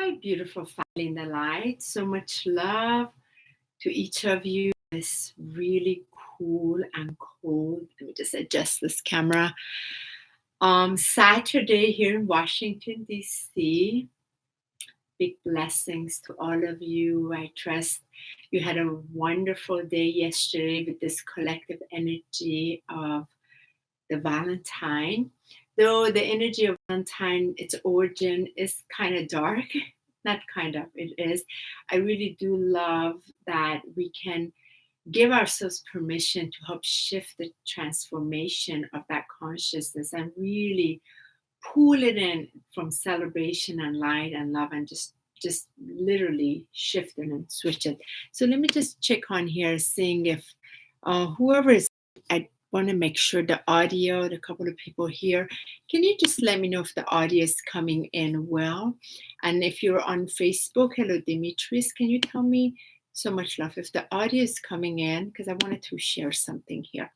Hi, beautiful family in the light. So much love to each of you. It's really cool and cold. Let me just adjust this camera. Saturday here in Washington, D.C. Big blessings to all of you. I trust you had a wonderful day yesterday with this collective energy of the Valentine. Though the energy of Valentine, its origin is kind of dark, not kind of, it is. I really do love that we can give ourselves permission to help shift the transformation of that consciousness and really pull it in from celebration and light and love and just literally shift it and switch it. So let me just check on here, seeing if whoever is, I want to make sure the audio, the couple of people here, can you just let me know if the audio is coming in well? And if you're on Facebook, hello Dimitris, can you tell me, so much love, if the audio is coming in, because I wanted to share something here.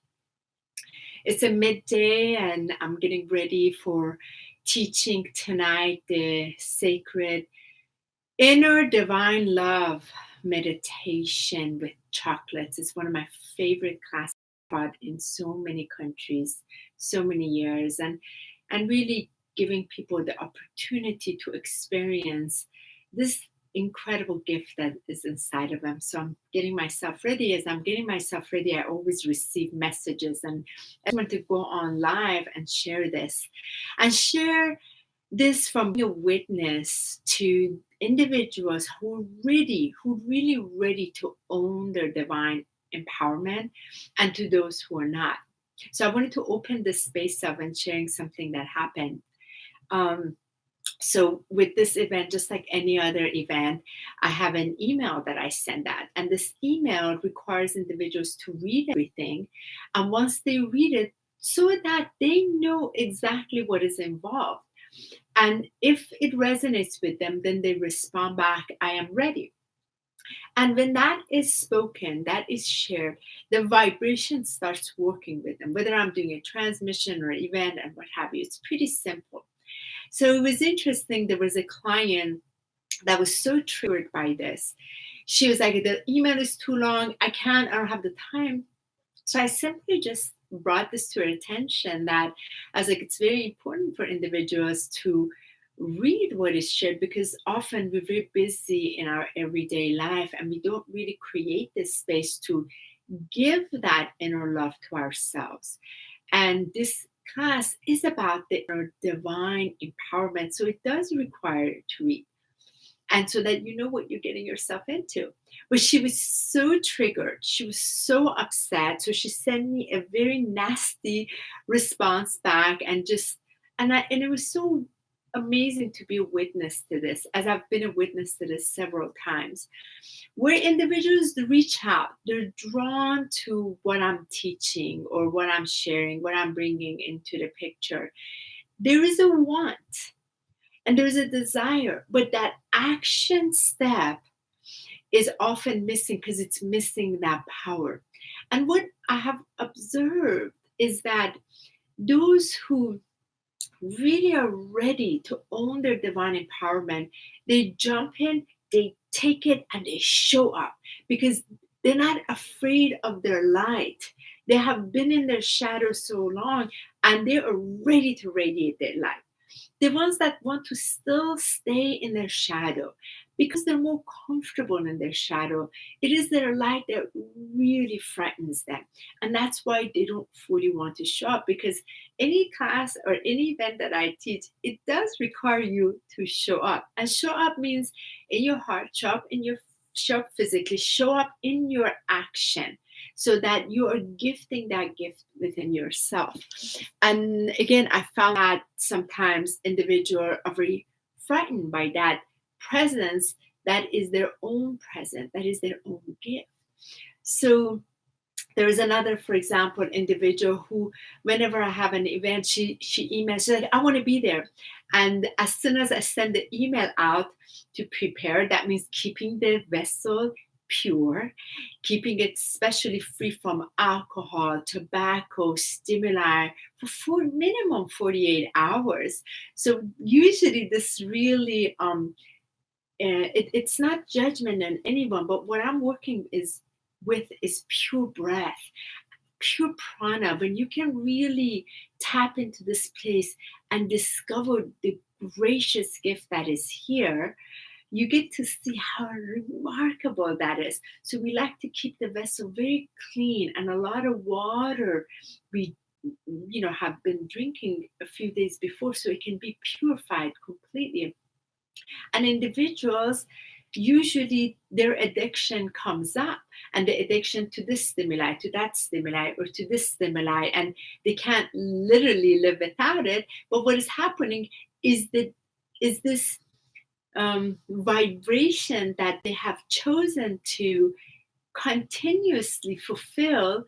It's a midday and I'm getting ready for teaching tonight the sacred inner divine love meditation with chocolates. It's one of my favorite classes taught in so many countries, so many years, and really giving people the opportunity to experience this incredible gift that is inside of them. So I'm getting myself ready. As I'm getting myself ready, I always receive messages, and I want to go on live and share this and share this from being a witness to individuals who really ready to own their divine empowerment, and to those who are not. So I wanted to open this space up and sharing something that happened. So with this event, just like any other event, I have an email that I send out, and this email requires individuals to read everything, and once they read it, so that they know exactly what is involved. And if it resonates with them, then they respond back, I am ready. And when that is spoken, that is shared, the vibration starts working with them, whether I'm doing a transmission or event and what have you. It's pretty simple. So it was interesting. There was a client that was so triggered by this. She was like, the email is too long. I don't have the time. So I simply just brought this to her attention, that I was like, it's very important for individuals to read what is shared, because often we're very busy in our everyday life and we don't really create this space to give that inner love to ourselves. And this class is about the inner divine empowerment. So it does require you to read, and so that you know what you're getting yourself into. But she was so triggered. She was so upset. So she sent me a very nasty response back, and it was so amazing to be a witness to this, as I've been a witness to this several times, where individuals reach out. They're drawn to what I'm teaching or what I'm sharing, what I'm bringing into the picture. There is a want and there's a desire, but that action step is often missing because it's missing that power. And what I have observed is that those who really are ready to own their divine empowerment, they jump in, they take it, and they show up, because they're not afraid of their light. They have been in their shadow so long, and they are ready to radiate their light. The ones that want to still stay in their shadow because they're more comfortable in their shadow, it is their light that really frightens them. And that's why they don't fully want to show up, because any class or any event that I teach, it does require you to show up. And show up means in your heart, show up physically, show up in your action, so that you are gifting that gift within yourself. And again, I found that sometimes individuals are very frightened by that presence that is their own presence, that is their own gift. So there is another, for example, individual who, whenever I have an event, she emails, she's like, I want to be there. And as soon as I send the email out to prepare, that means keeping the vessel pure, keeping it especially free from alcohol, tobacco, stimuli for minimum 48 hours. So usually this really it's not judgment on anyone, but what I'm working with is pure breath, pure prana. When you can really tap into this place and discover the gracious gift that is here, you get to see how remarkable that is. So we like to keep the vessel very clean, and a lot of water we have been drinking a few days before, so it can be purified completely. And individuals, usually their addiction comes up, and the addiction to this stimuli, to that stimuli, or to this stimuli, and they can't literally live without it. But what is happening is that is this vibration that they have chosen to continuously fulfill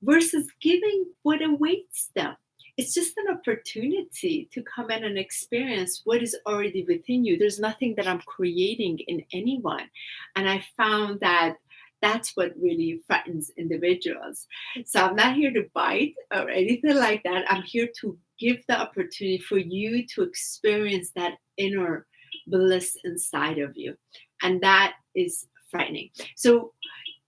versus giving what awaits them. It's just an opportunity to come in and experience what is already within you. There's nothing that I'm creating in anyone. And I found that that's what really frightens individuals. So I'm not here to bite or anything like that. I'm here to give the opportunity for you to experience that inner bliss inside of you. And that is frightening. So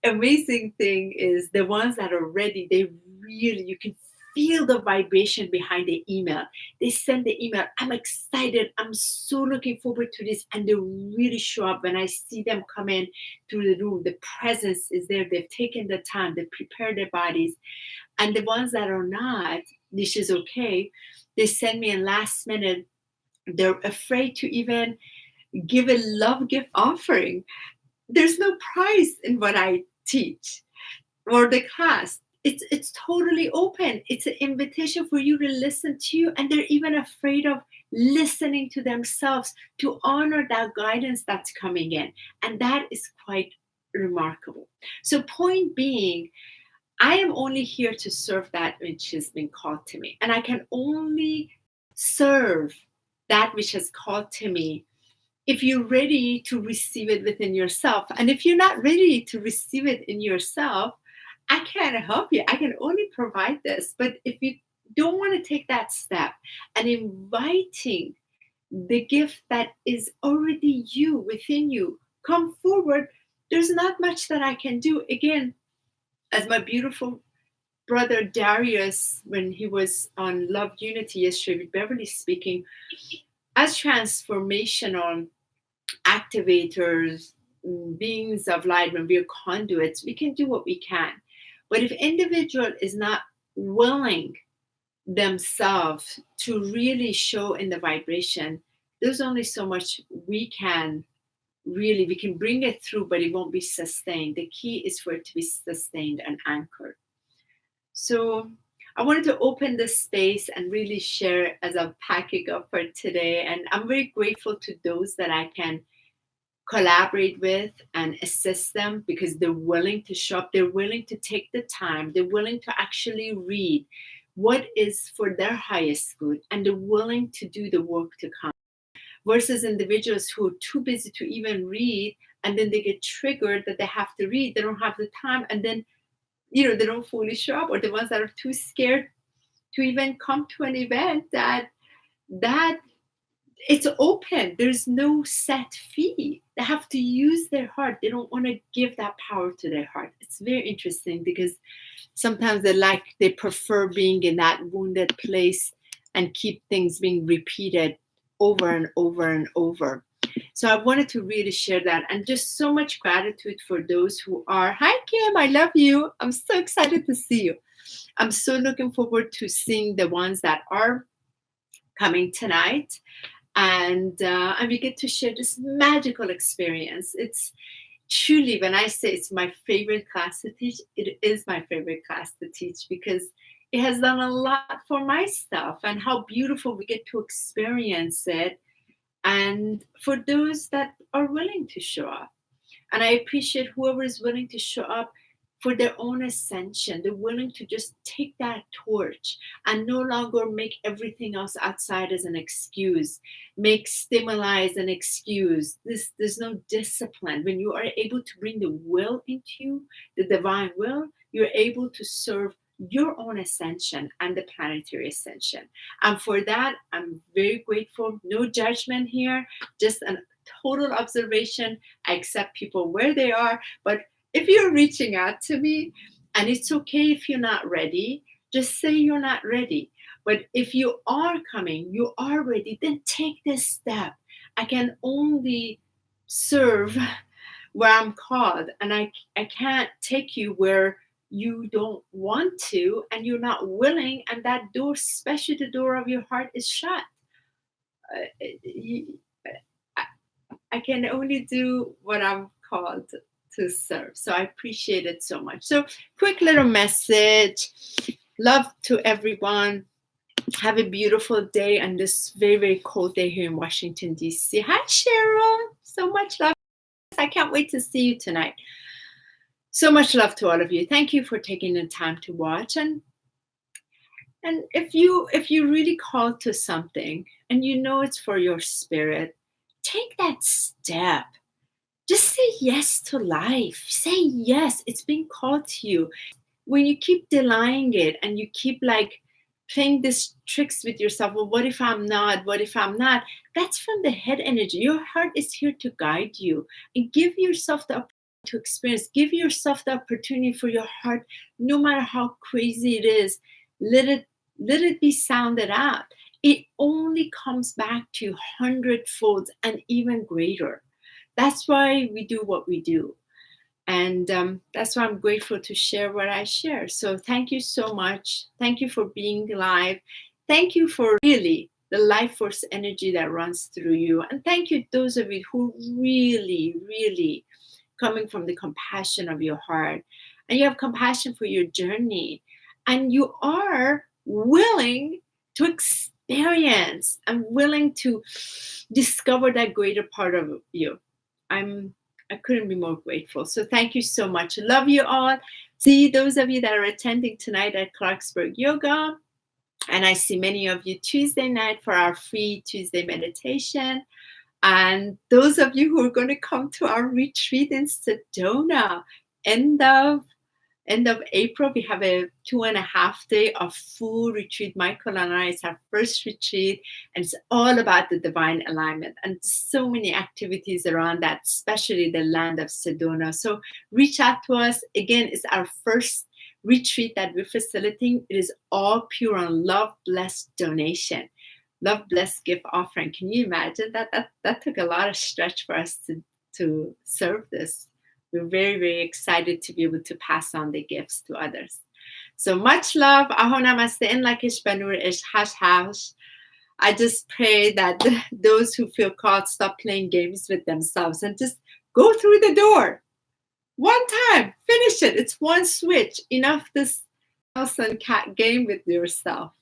amazing thing is the ones that are ready, they really, you can feel the vibration behind the email. They send the email, I'm excited, I'm so looking forward to this, and they really show up. When I see them come in through the room, the presence is there. They've taken the time, they prepare their bodies. And the ones that are not, this is okay, they send me a last minute. They're afraid to even give a love gift offering. There's no price in what I teach or the class. It's totally open. It's an invitation for you to listen to you, and they're even afraid of listening to themselves to honor that guidance that's coming in, and that is quite remarkable. So, point being, I am only here to serve that which has been called to me, and I can only serve that which has called to me if you're ready to receive it within yourself. And if you're not ready to receive it in yourself, I can't help you. I can only provide this. But if you don't want to take that step and inviting the gift that is already you, within you, come forward, there's not much that I can do. Again, as my beautiful brother Darius, when he was on Love Unity yesterday with Beverly speaking, as transformational activators, beings of light, when we're conduits, we can do what we can. But if individual is not willing themselves to really show in the vibration, there's only so much we can bring it through, but it won't be sustained. The key is for it to be sustained and anchored. So I wanted to open this space and really share as I'm packing up for today. And I'm very grateful to those that I can collaborate with and assist them, because they're willing to show up, they're willing to take the time, they're willing to actually read what is for their highest good, and they're willing to do the work to come. Versus individuals who are too busy to even read, and then they get triggered that they have to read, they don't have the time, and then they don't fully show up. Or the ones that are too scared to even come to an event that it's open. There's no set fee. They have to use their heart. They don't want to give that power to their heart. It's very interesting, because sometimes they prefer being in that wounded place and keep things being repeated over and over and over. So I wanted to really share that, and just so much gratitude for those who are. Hi, Kim. I love you. I'm so excited to see you. I'm so looking forward to seeing the ones that are coming tonight. And we get to share this magical experience. It's truly, when I say it's my favorite class to teach, it is my favorite class to teach, because it has done a lot for my stuff, and how beautiful we get to experience it. And for those that are willing to show up. And I appreciate whoever is willing to show up for their own ascension. They're willing to just take that torch and no longer make everything else outside as an excuse, make stimuli as an excuse. There's no discipline. When you are able to bring the will into you, the divine will, you're able to serve your own ascension and the planetary ascension. And for that, I'm very grateful. No judgment here, just a total observation. I accept people where they are. But if you're reaching out to me, and it's okay if you're not ready, just say you're not ready. But if you are coming, you are ready, then take this step. I can only serve where I'm called, and I can't take you where you don't want to and you're not willing, and that door, especially the door of your heart, is shut. I can only do what I'm called to serve. So I appreciate it so much. So quick little message. Love to everyone. Have a beautiful day on this very, very cold day here in Washington, D.C. Hi, Cheryl. So much love. I can't wait to see you tonight. So much love to all of you. Thank you for taking the time to watch. And if you really call to something and you know it's for your spirit, take that step. Just say yes to life. Say yes. It's being called to you. When you keep denying it and you keep like playing these tricks with yourself, well, what if I'm not? What if I'm not? That's from the head energy. Your heart is here to guide you, and give yourself the opportunity to experience. Give yourself the opportunity for your heart, no matter how crazy it is. Let it be sounded out. It only comes back to you 100-fold and even greater. That's why we do what we do. And that's why I'm grateful to share what I share. So thank you so much. Thank you for being live. Thank you for really the life force energy that runs through you. And thank you those of you who really, really coming from the compassion of your heart. And you have compassion for your journey. And you are willing to experience and willing to discover that greater part of you. I couldn't be more grateful. So thank you so much. Love you all. See those of you that are attending tonight at Clarksburg Yoga. And I see many of you Tuesday night for our free Tuesday meditation. And those of you who are going to come to our retreat in Sedona, end of April, we have a 2.5 day of full retreat. Michael and I, it's our first retreat, and it's all about the divine alignment and so many activities around that, especially the land of Sedona. So reach out to us. Again, it's our first retreat that we're facilitating. It is all pure on love, blessed donation. Love, blessed gift offering. Can you imagine that? That took a lot of stretch for us to serve this. We're very, very excited to be able to pass on the gifts to others. So much love. Aho namaste in lakish banur ish hash hash. I just pray that those who feel called stop playing games with themselves and just go through the door. One time, finish it. It's one switch. Enough this mouse and cat game with yourself.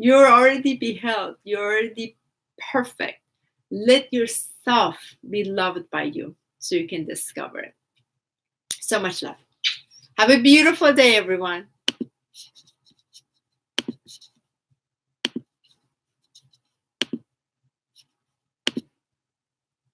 You're already beheld. You're already perfect. Let yourself be loved by you so you can discover it. So much love. Have a beautiful day, everyone.